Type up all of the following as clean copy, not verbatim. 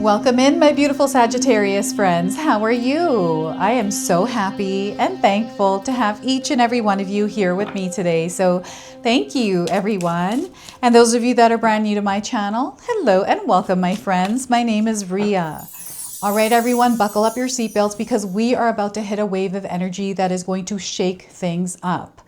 Welcome in, my beautiful Sagittarius friends. How are you? I am so happy and thankful to have each and every one of you here with me today. So thank you, everyone. And those of you that are brand new to my channel, hello and welcome, my friends. My name is Ria. All right, everyone, buckle up your seatbelts because we are about to hit a wave of energy that is going to shake things up.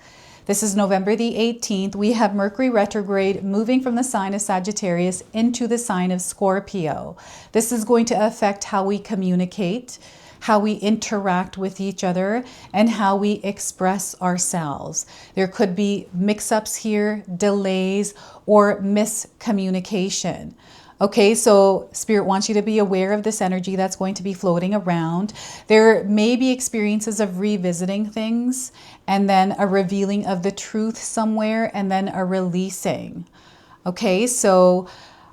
This is November the 18th. We have Mercury retrograde moving from the sign of Sagittarius into the sign of Scorpio. This is going to affect how we communicate, how we interact with each other, and how we express ourselves. There could be mix-ups here, delays, or miscommunication. Okay, so Spirit wants you to be aware of this energy that's going to be floating around. There may be experiences of revisiting things and then a revealing of the truth somewhere and then a releasing. Okay, so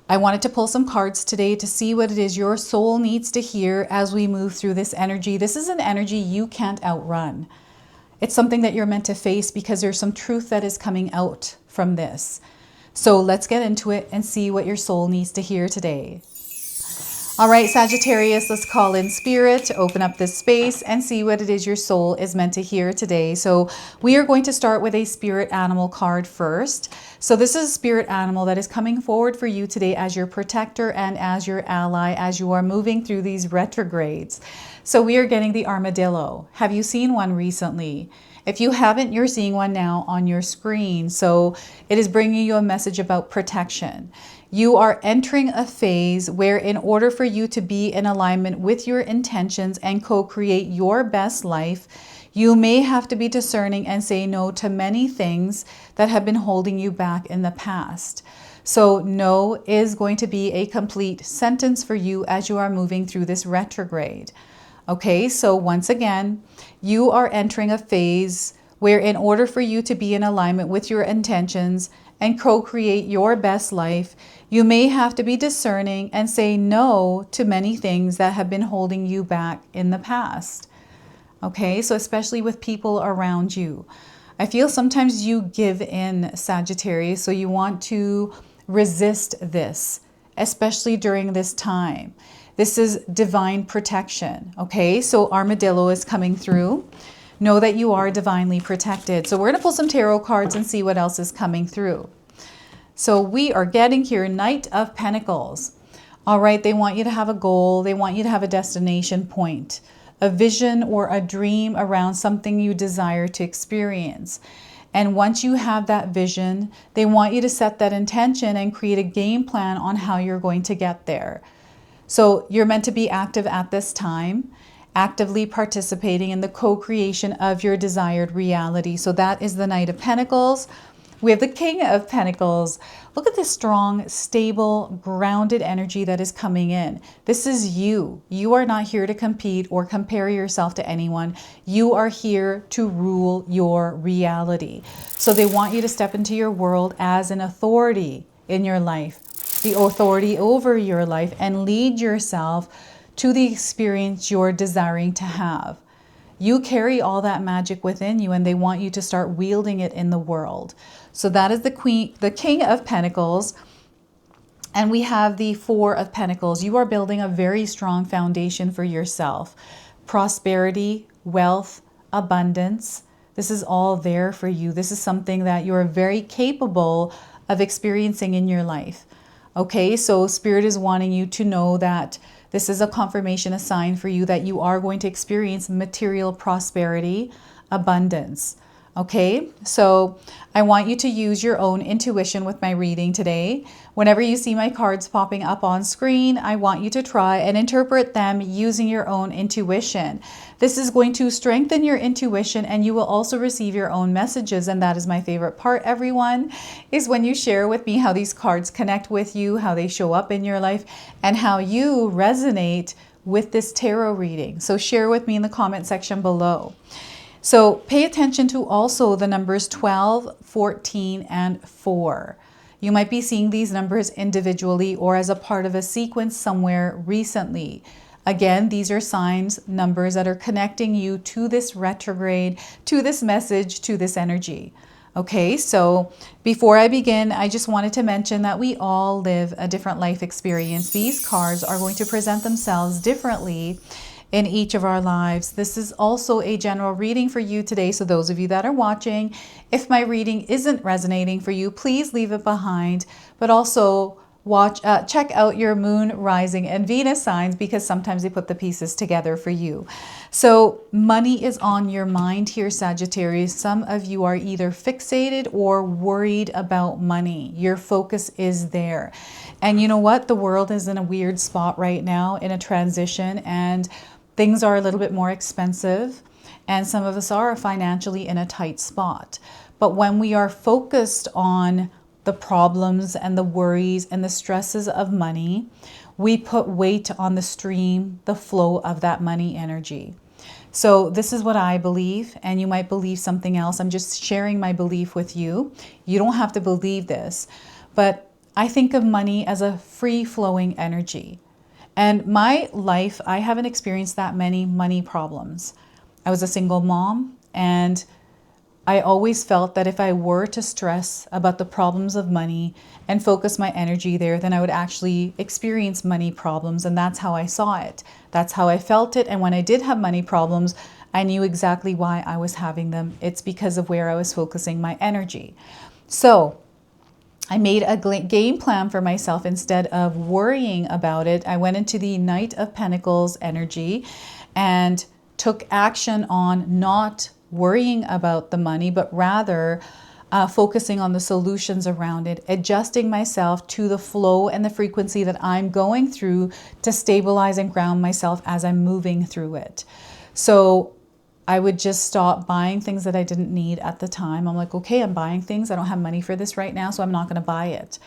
I wanted to pull some cards today to see what it is your soul needs to hear as we move through this energy. This is an energy you can't outrun. It's something that you're meant to face because there's some truth that is coming out from this. So let's get into it and see what your soul needs to hear today. All right, Sagittarius, let's call in Spirit to open up this space and see what it is your soul is meant to hear today. So we are going to start with a spirit animal card first. So this is a spirit animal that is coming forward for you today as your protector and as your ally as you are moving through these retrogrades. So we are getting the armadillo. Have you seen one recently? If you haven't, you're seeing one now on your screen. So it is bringing you a message about protection. You are entering a phase where in order for you to be in alignment with your intentions and co-create your best life, you may have to be discerning and say no to many things that have been holding you back in the past. So no is going to be a complete sentence for you as you are moving through this retrograde. Okay, so once again, you are entering a phase where in order for you to be in alignment with your intentions and co-create your best life, you may have to be discerning and say no to many things that have been holding you back in the past. Okay, so especially with people around you. I feel sometimes you give in, Sagittarius, so you want to resist this, especially during this time. This is divine protection, okay? So armadillo is coming through. Know that you are divinely protected. So we're going to pull some tarot cards and see what else is coming through. So we are getting here Knight of Pentacles. All right, they want you to have a goal. They want you to have a destination point, a vision or a dream around something you desire to experience. And once you have that vision, they want you to set that intention and create a game plan on how you're going to get there. So you're meant to be active at this time, actively participating in the co-creation of your desired reality. So that is the Knight of Pentacles. We have the King of Pentacles. Look at this strong, stable, grounded energy that is coming in. This is you. You are not here to compete or compare yourself to anyone. You are here to rule your reality. So they want you to step into your world as an authority in your life, the authority over your life, and lead yourself to the experience you're desiring to have. You carry all that magic within you and they want you to start wielding it in the world. So that is the King of Pentacles. And we have the Four of Pentacles. You are building a very strong foundation for yourself. Prosperity, wealth, abundance. This is all there for you. This is something that you're very capable of experiencing in your life. Okay, so Spirit is wanting you to know that this is a confirmation, a sign for you that you are going to experience material prosperity, abundance. Okay, so I want you to use your own intuition with my reading today. Whenever you see my cards popping up on screen, I want you to try and interpret them using your own intuition. This is going to strengthen your intuition and you will also receive your own messages. And that is my favorite part, everyone, is when you share with me how these cards connect with you, how they show up in your life, and how you resonate with this tarot reading. So share with me in the comment section below. So pay attention to also the numbers 12, 14, and 4. You might be seeing these numbers individually or as a part of a sequence somewhere recently. Again, these are signs, numbers that are connecting you to this retrograde, to this message, to this energy. Okay, so before I begin, I just wanted to mention that we all live a different life experience. These cards are going to present themselves differently in each of our lives. This is also a general reading for you today. So those of you that are watching, if my reading isn't resonating for you, please leave it behind, but also check out your moon, rising, and Venus signs, because sometimes they put the pieces together for you. So money is on your mind here, Sagittarius. Some of you are either fixated or worried about money. Your focus is there. And you know what? The world is in a weird spot right now, in a transition, and things are a little bit more expensive. And some of us are financially in a tight spot. But when we are focused on the problems and the worries and the stresses of money, we put weight on the stream, the flow of that money energy. So this is what I believe, and you might believe something else. I'm just sharing my belief with you. You don't have to believe this, but I think of money as a free-flowing energy. And my life, I haven't experienced that many money problems. I was a single mom, and I always felt that if I were to stress about the problems of money and focus my energy there, then I would actually experience money problems. And that's how I saw it. That's how I felt it. And when I did have money problems, I knew exactly why I was having them. It's because of where I was focusing my energy. So I made a game plan for myself. Instead of worrying about it, I went into the Knight of Pentacles energy and took action on not worrying about the money, but rather focusing on the solutions around it, adjusting myself to the flow and the frequency that I'm going through to stabilize and ground myself as I'm moving through it. So I would just stop buying things that I didn't need at the time. I'm like, okay, I'm buying things. I don't have money for this right now, so I'm not going to buy it.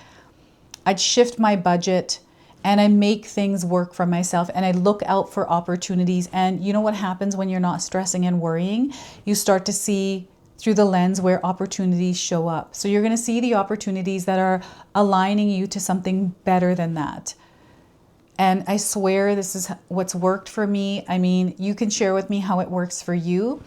I'd shift my budget, and I make things work for myself, and I look out for opportunities. And you know what happens when you're not stressing and worrying? You start to see through the lens where opportunities show up. So you're going to see the opportunities that are aligning you to something better than that. And I swear this is what's worked for me. I mean, you can share with me how it works for you.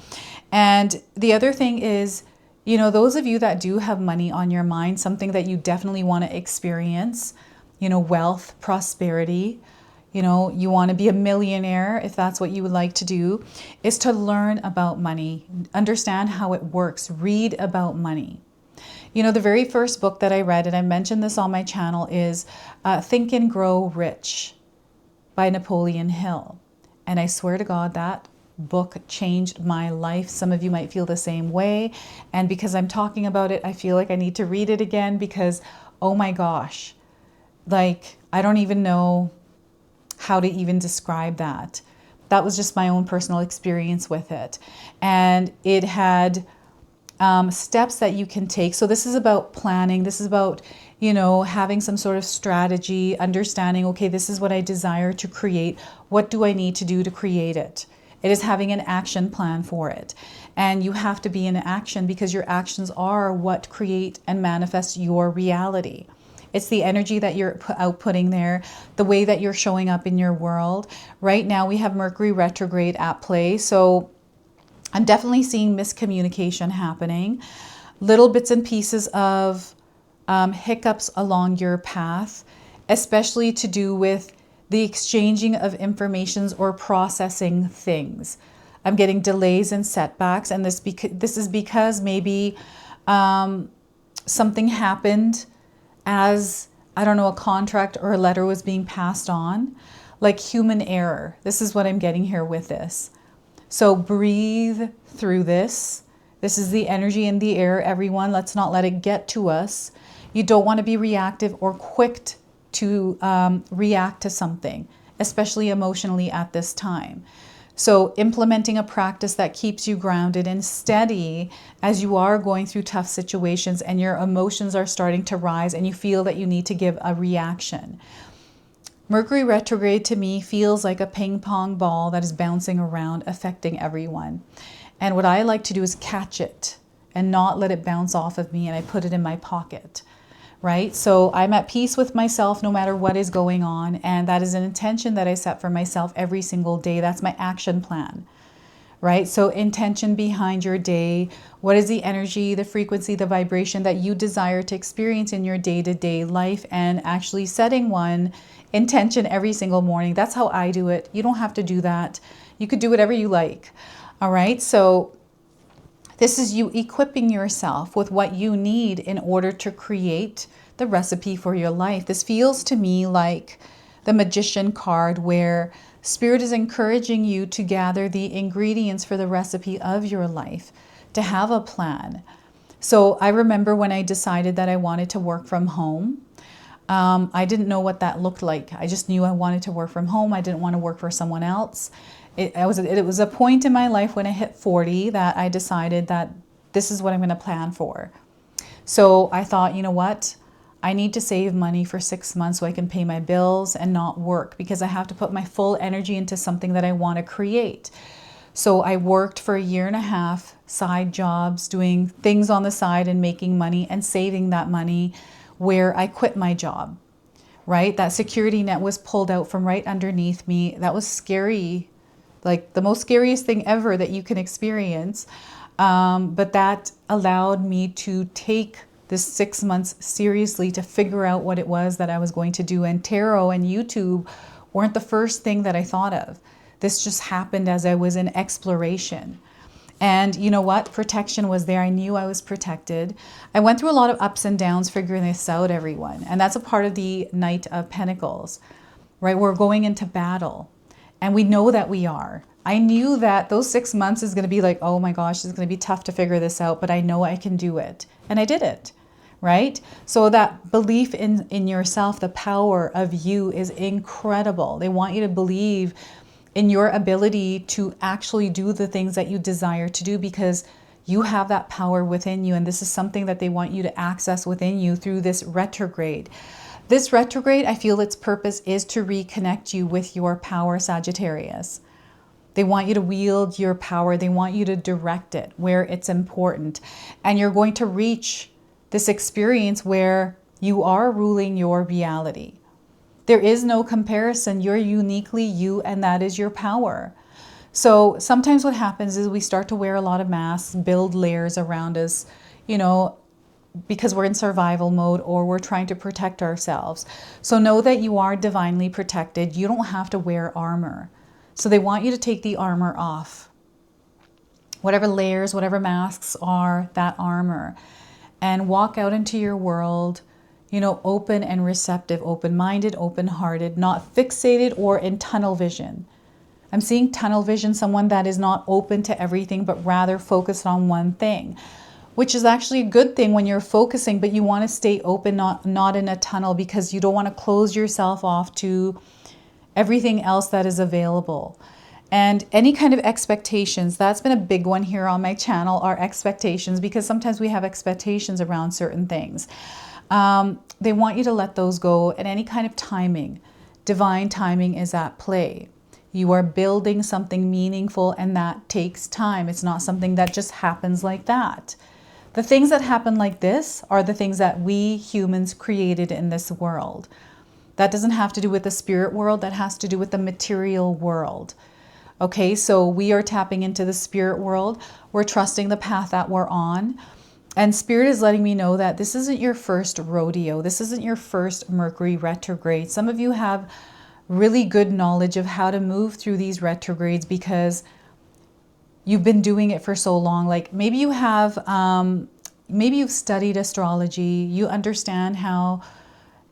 And the other thing is, you know, those of you that do have money on your mind, something that you definitely want to experience, you know, wealth, prosperity, you know, you want to be a millionaire, if that's what you would like to do, is to learn about money, understand how it works, read about money. You know, the very first book that I read, and I mentioned this on my channel, is Think and Grow Rich by Napoleon Hill. And I swear to God, that book changed my life. Some of you might feel the same way. And because I'm talking about it, I feel like I need to read it again because, oh my gosh, like, I don't even know how to even describe that. That was just my own personal experience with it. And it had steps that you can take. So this is about planning. This is about, you know, having some sort of strategy, understanding, okay, this is what I desire to create. What do I need to do to create it? It is having an action plan for it. And you have to be in action because your actions are what create and manifest your reality. It's the energy that you're outputting there, the way that you're showing up in your world. Right now we have Mercury retrograde at play. So I'm definitely seeing miscommunication happening. Little bits and pieces of hiccups along your path, especially to do with the exchanging of informations or processing things. I'm getting delays and setbacks, and this is because maybe something happened as, I don't know, a contract or a letter was being passed on, like human error. This is what I'm getting here with this. So breathe through this. This is the energy in the air, everyone. Let's not let it get to us. You don't want to be reactive or quick to react to something, especially emotionally at this time. So implementing a practice that keeps you grounded and steady as you are going through tough situations and your emotions are starting to rise and you feel that you need to give a reaction. Mercury retrograde to me feels like a ping pong ball that is bouncing around, affecting everyone. And what I like to do is catch it and not let it bounce off of me, and I put it in my pocket, right? So I'm at peace with myself no matter what is going on, and that is an intention that I set for myself every single day. That's my action plan, right? So intention behind your day. What is the energy, the frequency, the vibration that you desire to experience in your day-to-day life, and actually setting one intention every single morning. That's how I do it. You don't have to do that. You could do whatever you like. All right. So this is you equipping yourself with what you need in order to create the recipe for your life. This feels to me like the Magician card, where Spirit is encouraging you to gather the ingredients for the recipe of your life, to have a plan. So I remember when I decided that I wanted to work from home, I didn't know what that looked like. I just knew I wanted to work from home. I didn't want to work for someone else. It was a point in my life when I hit 40 that I decided that this is what I'm going to plan for. So I thought, you know what? I need to save money for 6 months so I can pay my bills and not work, because I have to put my full energy into something that I want to create. So I worked for a year and a half, side jobs, doing things on the side and making money and saving that money, where I quit my job, right? That security net was pulled out from right underneath me. That was scary, like the most scariest thing ever that you can experience. But that allowed me to take this 6 months seriously, to figure out what it was that I was going to do. And tarot and YouTube weren't the first thing that I thought of. This just happened as I was in exploration. And you know what? Protection was there. I knew I was protected. I went through a lot of ups and downs figuring this out, everyone. And that's a part of the Knight of Pentacles, right? We're going into battle, and we know that we are. I knew that those 6 months is going to be like, oh my gosh, it's going to be tough to figure this out, but I know I can do it. And I did it, right? So that belief in yourself, the power of you, is incredible. They want you to believe in your ability to actually do the things that you desire to do, because you have that power within you. And this is something that they want you to access within you through this retrograde. This retrograde, I feel its purpose is to reconnect you with your power, Sagittarius. They want you to wield your power. They want you to direct it where it's important. And you're going to reach this experience where you are ruling your reality. There is no comparison. You're uniquely you, and that is your power. So sometimes what happens is we start to wear a lot of masks, build layers around us, you know, because we're in survival mode or we're trying to protect ourselves. So know that you are divinely protected. You don't have to wear armor. So they want you to take the armor off. Whatever layers, whatever masks are, that armor. And walk out into your world, you know, open and receptive, open-minded, open-hearted, not fixated or in tunnel vision. I'm seeing tunnel vision, someone that is not open to everything, but rather focused on one thing, which is actually a good thing when you're focusing, but you want to stay open, not in a tunnel, because you don't want to close yourself off to everything else that is available. And any kind of expectations, that's been a big one here on my channel, are expectations, because sometimes we have expectations around certain things. They want you to let those go. And any kind of timing, divine timing is at play. You are building something meaningful, and that takes time. It's not something that just happens like that. The things that happen like this are the things that we humans created in this world. That doesn't have to do with the spirit world. That has to do with the material world. Okay, so we are tapping into the spirit world. We're trusting the path that we're on. And Spirit is letting me know that this isn't your first rodeo. This isn't your first Mercury retrograde. Some of you have really good knowledge of how to move through these retrogrades because you've been doing it for so long. Like maybe you have, maybe you've studied astrology. You understand how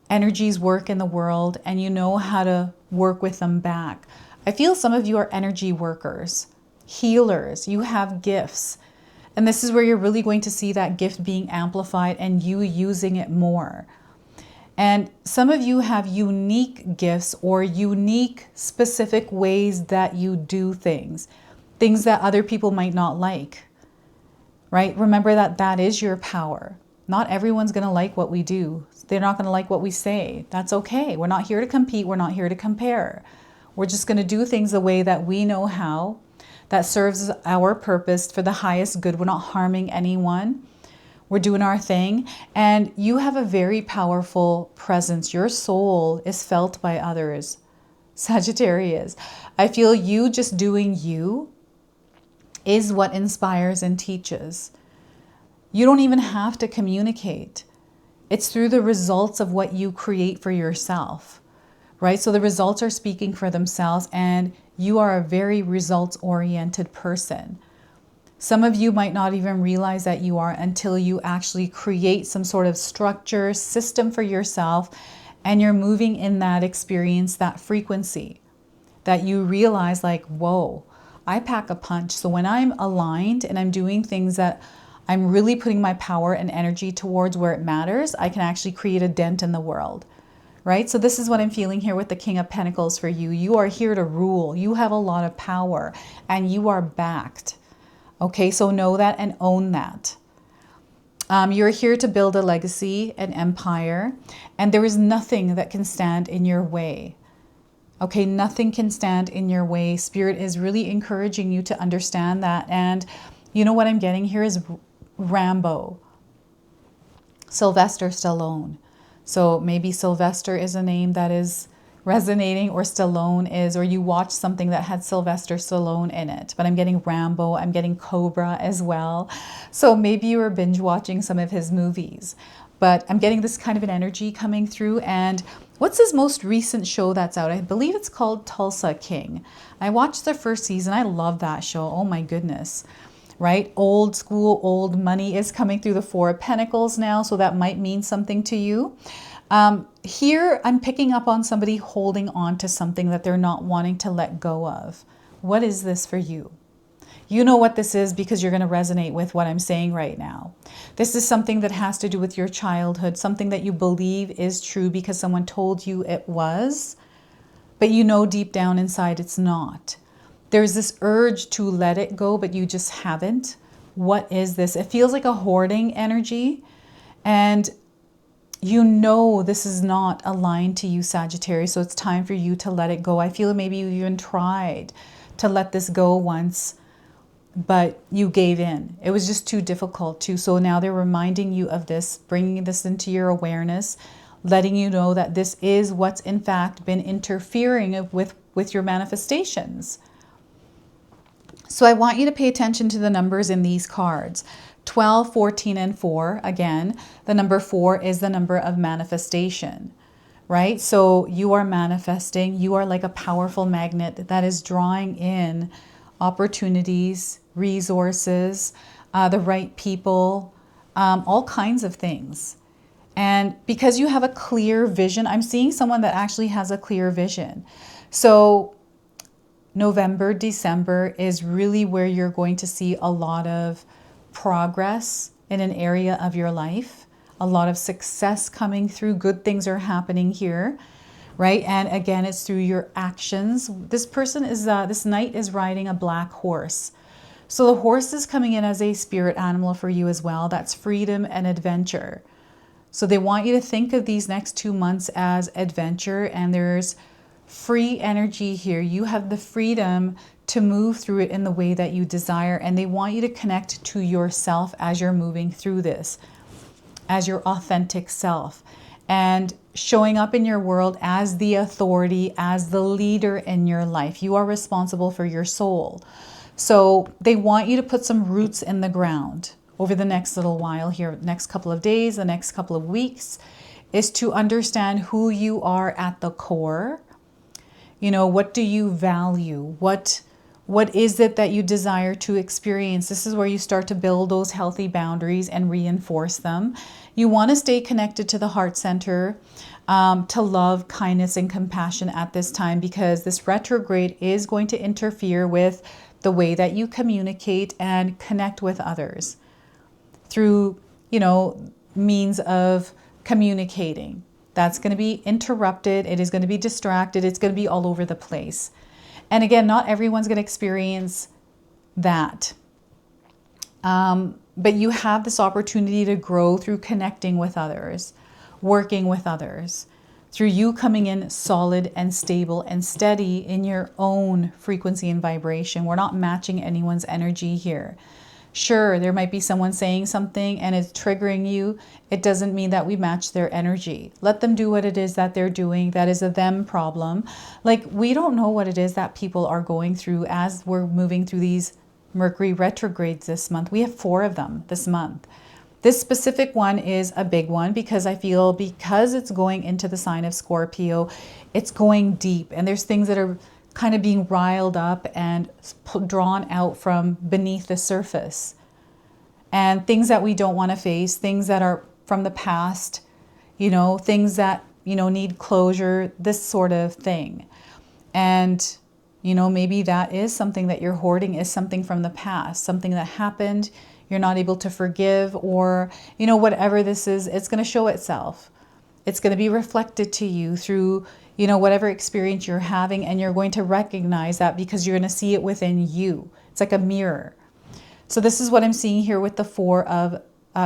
energies work in the world, and you know how to work with them back. I feel some of you are energy workers, healers. You have gifts. And this is where you're really going to see that gift being amplified and you using it more. And some of you have unique gifts or unique specific ways that you do things that other people might not like, right? Remember that that is your power. Not everyone's going to like what we do. They're not going to like what we say. That's okay. We're not here to compete. We're not here to compare. We're just going to do things the way that we know how, that serves our purpose for the highest good. We're not harming anyone. We're doing our thing. And you have a very powerful presence. Your soul is felt by others. Sagittarius, I feel you just doing you is what inspires and teaches. You don't even have to communicate. It's through the results of what you create for yourself, right? So the results are speaking for themselves, and you are a very results-oriented person. Some of you might not even realize that you are until you actually create some sort of structure, system for yourself, and you're moving in that experience, that frequency, that you realize like, whoa, I pack a punch. So when I'm aligned and I'm doing things that I'm really putting my power and energy towards where it matters, I can actually create a dent in the world, right? So this is what I'm feeling here with the King of Pentacles for you. You are here to rule. You have a lot of power and you are backed. Okay, so know that and own that. You're here to build a legacy, an empire, and there is nothing that can stand in your way. Okay, nothing can stand in your way. Spirit is really encouraging you to understand that. And you know what I'm getting here is Rambo, Sylvester Stallone. So maybe Sylvester is a name that is resonating, or Stallone is, or you watch something that had Sylvester Stallone in it. But I'm getting Rambo, I'm getting Cobra as well. So maybe you were binge watching some of his movies. But I'm getting this kind of an energy coming through. And what's his most recent show that's out? I believe it's called Tulsa King. I watched the first season. I love that show. Oh my goodness. Right? Old school, old money is coming through the Four of Pentacles now. So that might mean something to you. Here, I'm picking up on somebody holding on to something that they're not wanting to let go of. What is this for you? You know what this is because you're going to resonate with what I'm saying right now. This is something that has to do with your childhood, something that you believe is true because someone told you it was, but you know deep down inside it's not. There's this urge to let it go, but you just haven't. What is this? It feels like a hoarding energy, and you know this is not aligned to you, Sagittarius, so it's time for you to let it go. I feel maybe you even tried to let this go once, but you gave in. It was just too difficult to. So now they're reminding you of this, bringing this into your awareness, letting you know that this is what's in fact been interfering with your manifestations. So I want you to pay attention to the numbers in these cards. 12, 14, and 4. Again, the number 4 is the number of manifestation, right? So you are manifesting. You are like a powerful magnet that is drawing in opportunities, resources, the right people, all kinds of things. And because you have a clear vision, I'm seeing someone that actually has a clear vision. So November, December is really where you're going to see a lot of progress in an area of your life, a lot of success coming through. Good things are happening here, right? And again, it's through your actions. This person is, this knight is riding a black horse. So the horse is coming in as a spirit animal for you as well. That's freedom and adventure. So they want you to think of these next 2 months as adventure, and there's free energy here. You have the freedom to move through it in the way that you desire, and they want you to connect to yourself as you're moving through this, as your authentic self, and showing up in your world as the authority, as the leader in your life. You are responsible for your soul. So they want you to put some roots in the ground over the next little while here, next couple of days, the next couple of weeks, is to understand who you are at the core. You know, what do you value? What is it that you desire to experience? This is where you start to build those healthy boundaries and reinforce them. You want to stay connected to the heart center, to love, kindness, and compassion at this time, because this retrograde is going to interfere with the way that you communicate and connect with others through, you know, means of communicating. That's going to be interrupted. It is going to be distracted. It's going to be all over the place. And again, not everyone's going to experience that. But you have this opportunity to grow through connecting with others, working with others, through you coming in solid and stable and steady in your own frequency and vibration. We're not matching anyone's energy here. Sure, there might be someone saying something and it's triggering you. It doesn't mean that we match their energy. Let them do what it is that they're doing. That is a them problem. Like, we don't know what it is that people are going through as we're moving through these Mercury retrogrades this month. We have 4 of them this month. This specific one is a big one because I feel because it's going into the sign of Scorpio, it's going deep, and there's things that are kind of being riled up and drawn out from beneath the surface. And things that we don't want to face, things that are from the past, you know, things that, you know, need closure, this sort of thing. And, you know, maybe that is something that you're hoarding, is something from the past, something that happened, you're not able to forgive, or, you know, whatever this is, it's going to show itself. It's going to be reflected to you through, you know, whatever experience you're having, and you're going to recognize that because you're going to see it within you. It's like a mirror. So this is what I'm seeing here with the 4 of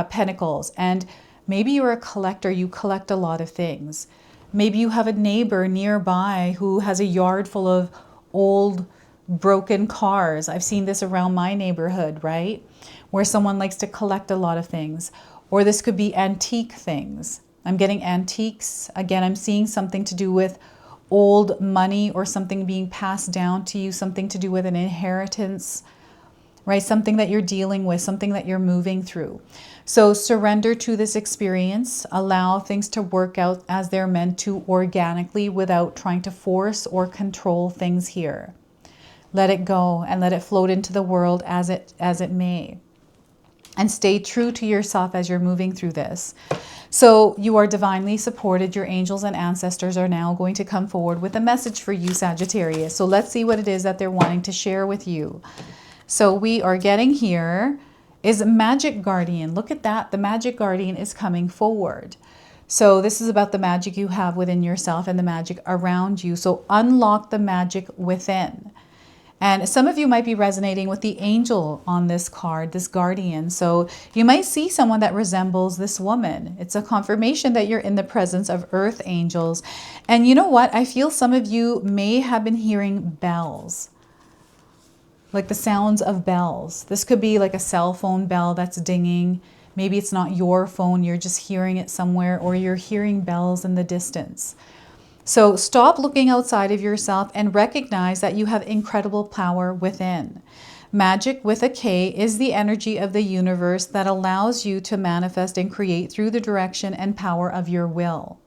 Pentacles. And maybe you're a collector, you collect a lot of things. Maybe you have a neighbor nearby who has a yard full of old broken cars. I've seen this around my neighborhood, right? Where someone likes to collect a lot of things. Or this could be antique things. I'm getting antiques. Again, I'm seeing something to do with old money or something being passed down to you, something to do with an inheritance, right? Something that you're dealing with, something that you're moving through. So surrender to this experience. Allow things to work out as they're meant to, organically, without trying to force or control things here. Let it go and let it float into the world as it may. And stay true to yourself as you're moving through this. So you are divinely supported. Your angels and ancestors are now going to come forward with a message for you, Sagittarius. So let's see what it is that they're wanting to share with you. So we are getting here is Magic Guardian. Look at that. The Magic Guardian is coming forward. So this is about the magic you have within yourself and the magic around you. So unlock the magic within. And some of you might be resonating with the angel on this card, this guardian. So you might see someone that resembles this woman. It's a confirmation that you're in the presence of earth angels. And you know what? I feel some of you may have been hearing bells, like the sounds of bells. This could be like a cell phone bell that's dinging. Maybe it's not your phone, you're just hearing it somewhere, or you're hearing bells in the distance. So stop looking outside of yourself and recognize that you have incredible power within. Magic with a K is the energy of the universe that allows you to manifest and create through the direction and power of your will.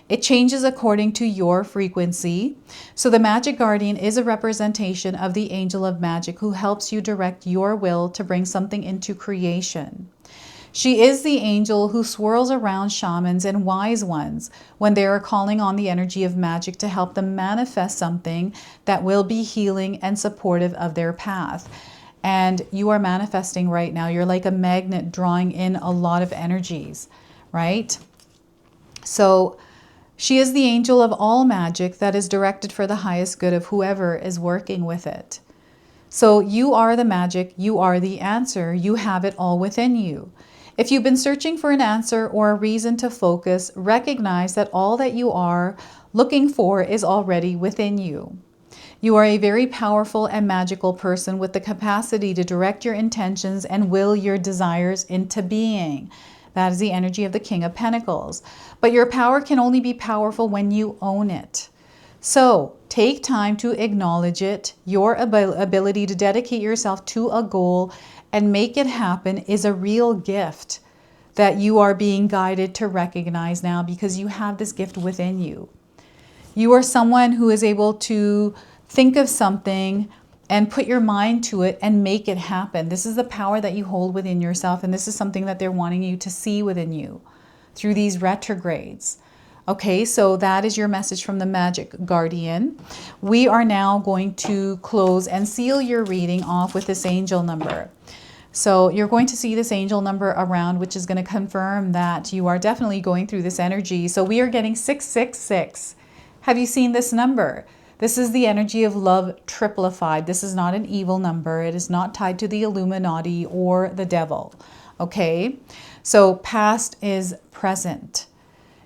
It changes according to your frequency. So the Magic Guardian is a representation of the angel of magic who helps you direct your will to bring something into creation. She is the angel who swirls around shamans and wise ones when they are calling on the energy of magic to help them manifest something that will be healing and supportive of their path. And you are manifesting right now. You're like a magnet drawing in a lot of energies, right? So she is the angel of all magic that is directed for the highest good of whoever is working with it. So you are the magic. You are the answer. You have it all within you. If you've been searching for an answer or a reason to focus, recognize that all that you are looking for is already within you. You are a very powerful and magical person with the capacity to direct your intentions and will your desires into being. That is the energy of the King of Pentacles. But your power can only be powerful when you own it. So take time to acknowledge it. Your ability to dedicate yourself to a goal and make it happen is a real gift that you are being guided to recognize now, because you have this gift within you. You are someone who is able to think of something and put your mind to it and make it happen. This is the power that you hold within yourself, and this is something that they're wanting you to see within you through these retrogrades. Okay, so that is your message from the Magic Guardian. We are now going to close and seal your reading off with this angel number. So you're going to see this angel number around, which is going to confirm that you are definitely going through this energy. So we are getting 666. Have you seen this number? This is the energy of love triplified. This is not an evil number. It is not tied to the Illuminati or the devil. Okay, so past is present.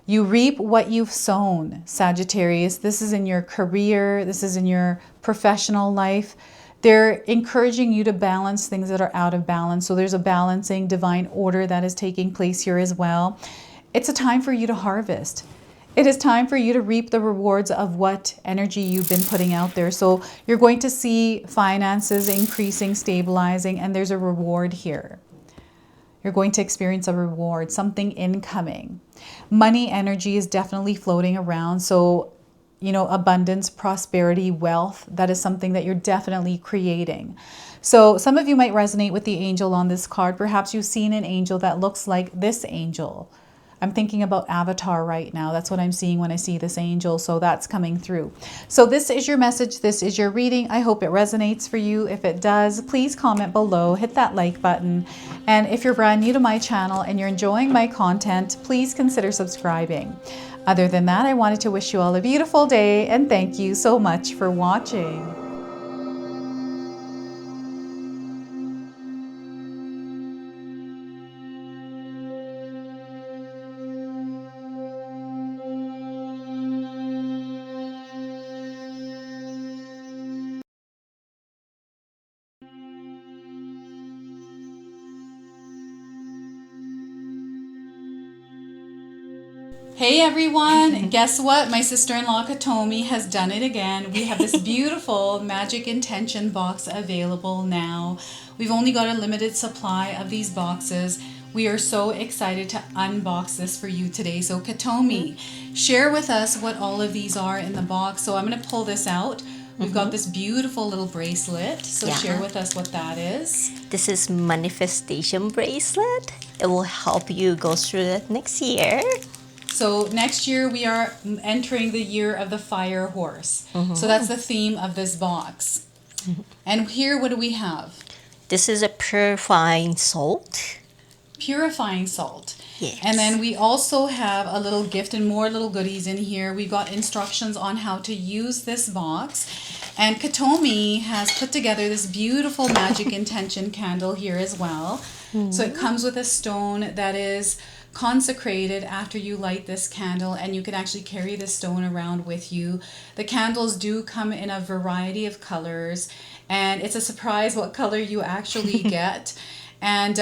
You reap what you've sown, Sagittarius. This is in your career. This is in your professional life. They're encouraging you to balance things that are out of balance. So there's a balancing divine order that is taking place here as well. It's a time for you to harvest. It is time for you to reap the rewards of what energy you've been putting out there. So you're going to see finances increasing, stabilizing, and there's a reward here. You're going to experience a reward, something incoming. Money energy is definitely floating around. So, you know, abundance, prosperity, wealth, that is something that you're definitely creating. So some of you might resonate with the angel on this card. Perhaps you've seen an angel that looks like this angel. I'm thinking about Avatar right now. That's what I'm seeing when I see this angel. So that's coming through. So this is your message. This is your reading. I hope it resonates for you. If it does, please comment below, hit that like button. And if you're brand new to my channel and you're enjoying my content, please consider subscribing. Other than that, I wanted to wish you all a beautiful day and thank you so much for watching. Hey everyone, guess what? My sister-in-law Katomi has done it again. We have this beautiful magic intention box available now. We've only got a limited supply of these boxes. We are so excited to unbox this for you today. So Katomi, share with us what all of these are in the box. So I'm going to pull this out. We've got this beautiful little bracelet. So share with us what that is. This is manifestation bracelet. It will help you go through it next year. So next year we are entering the year of the fire horse. So that's the theme of this box. And here, what do we have? This is a purifying salt. Purifying salt. Yes. And then we also have a little gift and more little goodies in here. We've got instructions on how to use this box. And Katomi has put together this beautiful magic intention candle here as well. So it comes with a stone that is consecrated after you light this candle, and you can actually carry this stone around with you. The candles do come in a variety of colors, and it's a surprise what color you actually get. And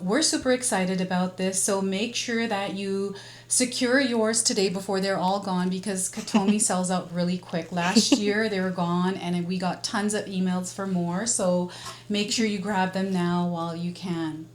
we're super excited about this, so make sure that you secure yours today before they're all gone, because Katomi sells out really quick. Last year they were gone and we got tons of emails for more, so make sure you grab them now while you can.